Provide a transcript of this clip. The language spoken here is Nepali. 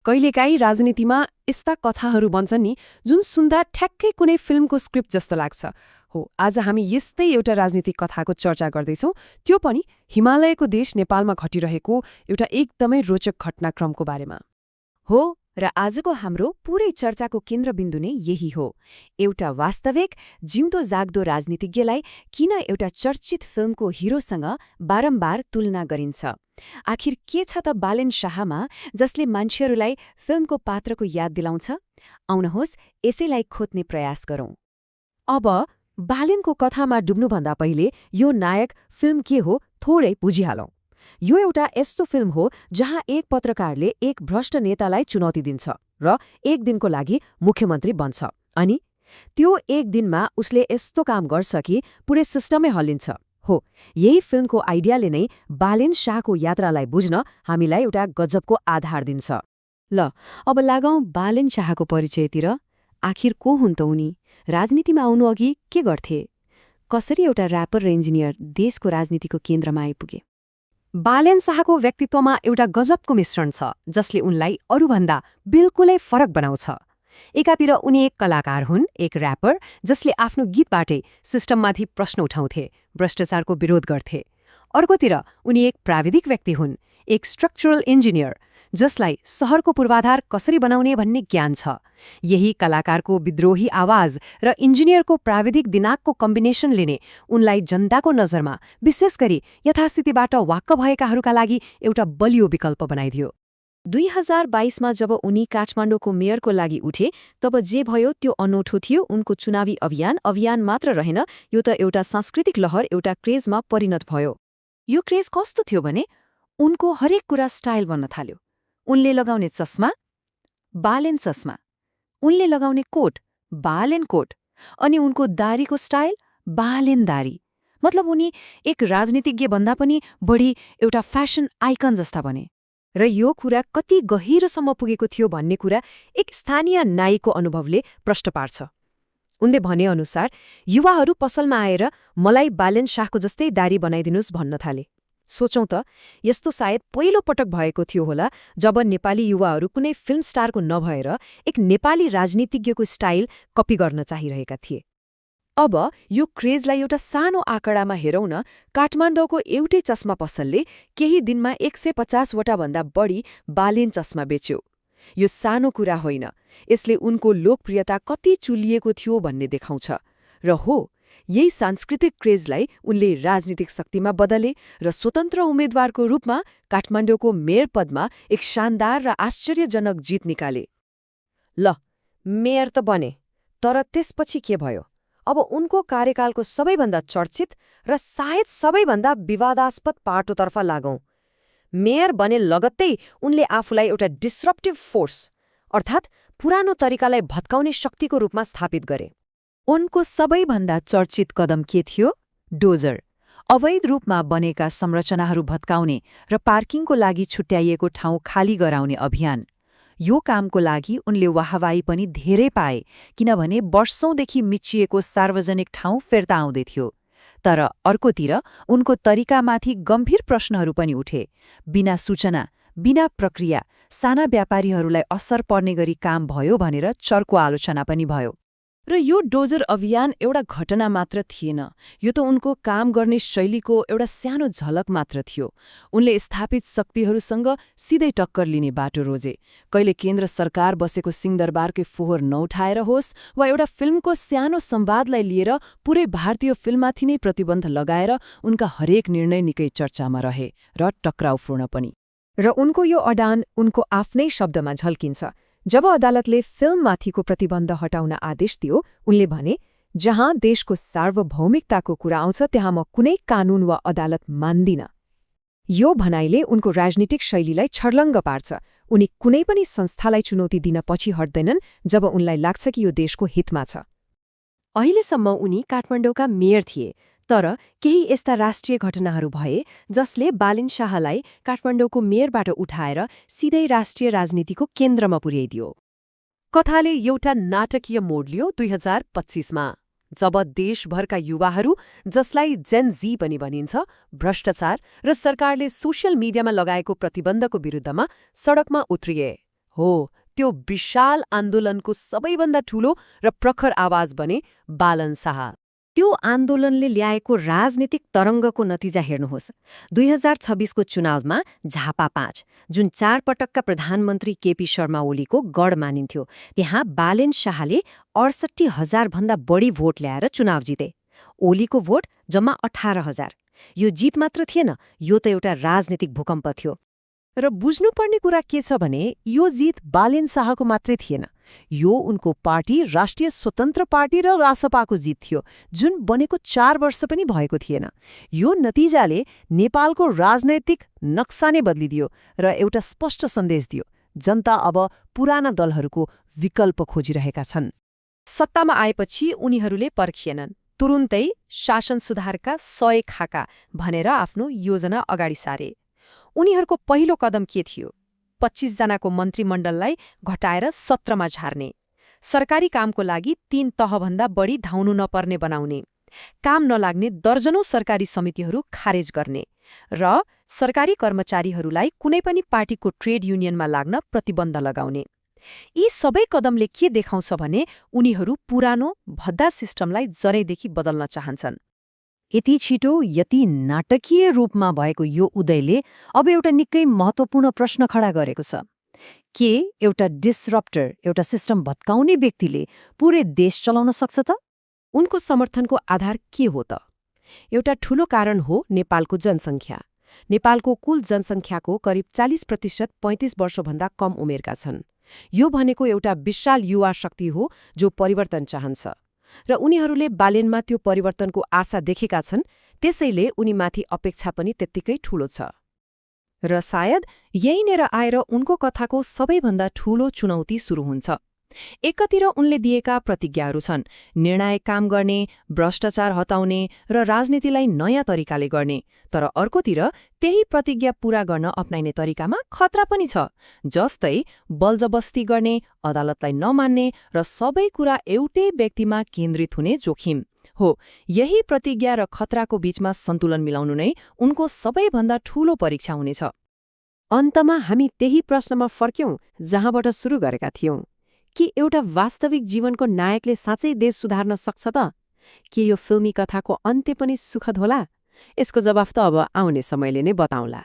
कहिलेकाहीँ राजनीतिमा यस्ता कथाहरू बन्छन् नि जुन सुन्दा ठ्याक्कै कुनै फिल्मको स्क्रिप्ट जस्तो लाग्छ। हो, आज हामी यस्तै एउटा राजनीतिक कथाको चर्चा गर्दैछौँ, त्यो पनि हिमालयको देश नेपालमा घटिरहेको एउटा एकदमै रोचक घटनाक्रमको बारेमा। हो, र आजको हाम्रो पूरै चर्चाको केन्द्रबिन्दु नै यही हो। एउटा वास्तविक जिउँदो जाग्दो राजनीतिज्ञलाई किन एउटा चर्चित फिल्मको हिरोसँग बारम्बार तुलना गरिन्छ? आखिर के छ त बालेन शाहमा जसले मान्छेहरूलाई फिल्मको पात्रको याद दिलाउँछ? आउनुहोस् यसैलाई खोज्ने प्रयास गरौँ। अब बालेनको कथामा डुब्नुभन्दा पहिले यो नायक फिल्म के हो थोरै बुझिहालौँ। यो एउटा यस्तो फिल्म हो जहाँ एक पत्रकारले एक भ्रष्ट नेतालाई चुनौती दिन्छ र एक दिनको लागि मुख्यमन्त्री बन्छ, अनि त्यो एक दिनमा उसले यस्तो काम गर्छ कि पुरै सिस्टमै हल्लिन्छ। हो, यही फिल्मको आइडियाले नै बालेन शाहको यात्रालाई बुझ्न हामीलाई एउटा गजबको आधार दिन्छ। ल, अब लागौँ बालेन शाहको परिचयतिर। आखिर को हुन् त उनी? राजनीतिमा आउनुअघि के गर्थे? कसरी एउटा र्यापर र इन्जिनियर देशको राजनीतिको केन्द्रमा आइपुगे? बालेन शाहको व्यक्तित्वमा एउटा गजबको मिश्रण छ जसले उनलाई अरूभन्दा बिल्कुलै फरक बनाउँछ। एकातिर उनी एक कलाकार हुन्, एक र्यापर जसले आफ्नो गीतबाटै सिस्टममाथि प्रश्न उठाउँथे, भ्रष्टाचारको विरोध गर्थे। अर्कोतिर उनी एक प्राविधिक व्यक्ति हुन्, एक स्ट्रक्चरल इन्जिनियर जसलाई सहरको पूर्वाधार कसरी बनाउने भन्ने ज्ञान छ। यही कलाकारको विद्रोही आवाज र इन्जिनियरको प्राविधिक दिमागको कम्बिनेसनले नै उनलाई जनताको नजरमा, विशेष गरी यथास्थितिबाट वाक्क भएकाहरूका लागि एउटा बलियो विकल्प बनाइदियो। 2022मा जब उनी काठमाडौँको मेयरको लागि उठे, तब जे भयो त्यो अनौठो थियो। उनको चुनावी अभियान मात्र रहेन, यो त एउटा सांस्कृतिक लहर, एउटा क्रेजमा परिणत भयो। यो क्रेज कस्तो थियो भने उनको हरेक कुरा स्टाइल बन्न थाल्यो। उनले लगाउने चस्मा, बालेन चस्मा। उनले लगाउने कोट, बालेन कोट। अनि उनको दारीको स्टाइल, बालेन दारी। मतलब उनी एक राजनीतिज्ञ भन्दा पनि बढी एउटा फ्यासन आइकन जस्ता बने। र यो कुरा कति गहिरोसम्म पुगेको थियो भन्ने कुरा एक स्थानीय नायीको अनुभवले प्रश्न पार्छ। उनले भनेअनुसार युवाहरू पसलमा आएर मलाई बालेन शाहको जस्तै दारी बनाइदिनुस् भन्न थाले। सोचौं त, यस्तो सायद पहिलो पटक भएको थियो होला जब नेपाली युवाहरू कुनै फिल्म स्टारको नभएर एक नेपाली राजनीतिज्ञको स्टाइल कपी गर्न चाहिरहेका थिए। अब यो क्रेजलाई एउटा सानो आँकडामा हेरौँ न। काठमाडौँको एउटै चस्मा पसलले केही दिनमा 150 वटा भन्दा बढी बालेन चस्मा बेच्यो। यो सानो कुरा होइन, यसले उनको लोकप्रियता कति चुलिएको थियो भन्ने देखाउँछ। र हो, यही सांस्कृतिक क्रेजलाई उनले राजनीतिक शक्तिमा बदले र स्वतन्त्र उम्मेद्वारको रूपमा काठमाडौँको मेयर पदमा एक शानदार र आश्चर्यजनक जित निकाले। ल, मेयर त बने, तर त्यसपछि के भयो? अब उनको कार्यकालको सबैभन्दा चर्चित र सायद सबैभन्दा विवादास्पद पाटोतर्फ लागौं। मेयर बने लगत्तै उनले आफूलाई एउटा डिस्रप्टिभ फोर्स, अर्थात् पुरानो तरिकालाई भत्काउने शक्तिको रूपमा स्थापित गरे। उनको सबैभन्दा चर्चित कदम के थियो? डोजर, अवैध रूपमा बनेका संरचनाहरू भत्काउने र पार्किङको लागि छुट्याइएको ठाउँ खाली गराउने अभियान। यो कामको लागि उनले वाहवाही पनि धेरै पाए, किनभने वर्षौंदेखि मिचिएको सार्वजनिक ठाउँ फिर्ता आउँदै थियो। तर अर्कोतिर उनको तरिकामाथि गम्भीर प्रश्नहरू पनि उठे। बिना सूचना, बिना प्रक्रिया, साना व्यापारीहरूलाई असर पर्ने गरी काम भयो भनेर चर्को आलोचना पनि भयो। र यो डोजर अभियान एउटा घटना मात्र थिएन, यो त उनको काम गर्ने शैलीको एउटा सानो झलक मात्र थियो। उनले स्थापित शक्तिहरूसँग सिधै टक्कर लिने बाटो रोजे। कहिले केन्द्र सरकार बसेको सिंहदरबारकै फोहोर नउठाएर होस्, वा एउटा फिल्मको सानो संवादलाई लिएर पुरै भारतीय फिल्ममाथि नै प्रतिबन्ध लगाएर उनका हरेक निर्णय निकै चर्चामा रहे र टक्राउपूर्ण पनि। र उनको यो अडान उनको आफ्नै शब्दमा झल्किन्छ। जब अदालतले फिल्ममाथिको प्रतिबन्ध हटाउन आदेश दियो, उनले भने, जहाँ देशको सार्वभौमिकताको कुरा आउँछ त्यहाँ म कुनै कानून वा अदालत मान्दिन। यो भनाइले उनको राजनीतिक शैलीलाई छर्लङ्ग पार्छ। उनी कुनै पनि संस्थालाई चुनौती दिन पछि हट्दैनन् जब उनलाई लाग्छ कि यो देशको हितमा छ। अहिलेसम्म उनी काठमाडौँका मेयर थिए, तर केही यस्ता राष्ट्रिय घटनाहरू भए जसले बालेन शाहलाई काठमाडौँको मेयरबाट उठाएर सिधै राष्ट्रिय राजनीतिको केन्द्रमा पुर्याइदियो। कथाले एउटा नाटकीय मोड लियो 2025मा, जब देशभरका युवाहरू, जसलाई जेन जी पनि भनिन्छ, भ्रष्टाचार र सरकारले सोसियल मिडियामा लगाएको प्रतिबन्धको विरुद्धमा सडकमा उत्रिए। हो, त्यो विशाल आन्दोलनको सबैभन्दा ठूलो र प्रखर आवाज बने बालन शाह। त्यो आन्दोलनले ल्याएको राजनीतिक तरङ्गको नतिजा हेर्नुहोस्। 2026को चुनावमा झापा 5, जुन 4 पटकका प्रधानमन्त्री केपी शर्मा ओलीको गढ मानिन्थ्यो, त्यहाँ बालेन शाहले 68,000 भन्दा बढी भोट ल्याएर चुनाव जिते। ओलीको भोट जम्मा 18,000। यो जीत मात्र थिएन, यो त एउटा राजनीतिक भूकम्प थियो। र बुझ्नुपर्ने कुरा के छ भने यो जित बालेन शाहको मात्रै थिएन, यो उनको पार्टी राष्ट्रिय स्वतन्त्र पार्टी र रासपाको जित थियो, जुन बनेको 4 वर्ष पनि भएको थिएन। यो नतिजाले नेपालको राजनैतिक नक्सा नै बदलिदियो र एउटा स्पष्ट सन्देश दियो, जनता अब पुराना दलहरूको विकल्प खोजिरहेका छन्। सत्तामा आएपछि उनीहरूले पर्खिएनन्, तुरुन्तै शासन सुधारका 100 खाका भनेर आफ्नो योजना अगाडि सारे। उनीहरूको पहिलो कदम के थियो? 25 जनाको मन्त्रीमण्डललाई घटाएर 17 मा झार्ने, सरकारी कामको लागि 3 तहभन्दा बढी धाउनु नपर्ने बनाउने, काम नलाग्ने दर्जनौं सरकारी समितिहरू खारेज गर्ने र सरकारी कर्मचारीहरूलाई कुनै पनि पार्टीको ट्रेड युनियनमा लाग्न प्रतिबन्ध लगाउने। यी सबै कदमले के देखाउँछ भने उनीहरू पुरानो भद्दा सिस्टमलाई जरैदेखि बदल्न चाहन्छन्। यति छिटो, यति नाटकीय रूपमा भएको यो उदयले अब एउटा निकै महत्त्वपूर्ण प्रश्न खडा गरेको छ। के एउटा डिसरप्टर, एउटा सिस्टम भत्काउने व्यक्तिले पुरै देश चलाउन सक्छ त? उनको समर्थनको आधार के हो त? एउटा ठूलो कारण हो नेपालको जनसङ्ख्या। नेपालको कुल जनसङ्ख्याको करिब 40% 35 वर्षभन्दा कम उमेरका छन्। यो भनेको एउटा विशाल युवा शक्ति हो जो परिवर्तन चाहन्छ र उनीहरूले बालेनमा त्यो परिवर्तनको आशा देखेका छन्, त्यसैले उनीमाथि अपेक्षा पनि त्यत्तिकै ठूलो छ। र सायद यहीँनिर आएर उनको कथाको सबैभन्दा ठूलो चुनौती सुरु हुन्छ। एकतिर उनले दिएका प्रतिज्ञाहरू छन्, निर्णायक काम गर्ने, भ्रष्टाचार हटाउने र राजनीतिलाई नयाँ तरिकाले गर्ने। तर अर्कोतिर त्यही प्रतिज्ञा पूरा गर्न अप्नाइने तरिकामा खतरा पनि छ, जस्तै बलजबस्ती गर्ने, अदालतलाई नमान्ने र सबै कुरा एउटै व्यक्तिमा केन्द्रित हुने जोखिम हो। यही प्रतिज्ञा र खतराको बीचमा सन्तुलन मिलाउनु नै उनको सबैभन्दा ठूलो परीक्षा हुनेछ। अन्तमा हामी त्यही प्रश्नमा फर्क्यौं जहाँबाट सुरु गरेका थियौं। के एउटा वास्तविक जीवनको नायकले साँच्चै देश सुधार्न सक्छ त? के यो फिल्मी कथाको अन्त्य पनि सुखद होला? यसको जवाफ त अब आउने समयले नै बताउँला।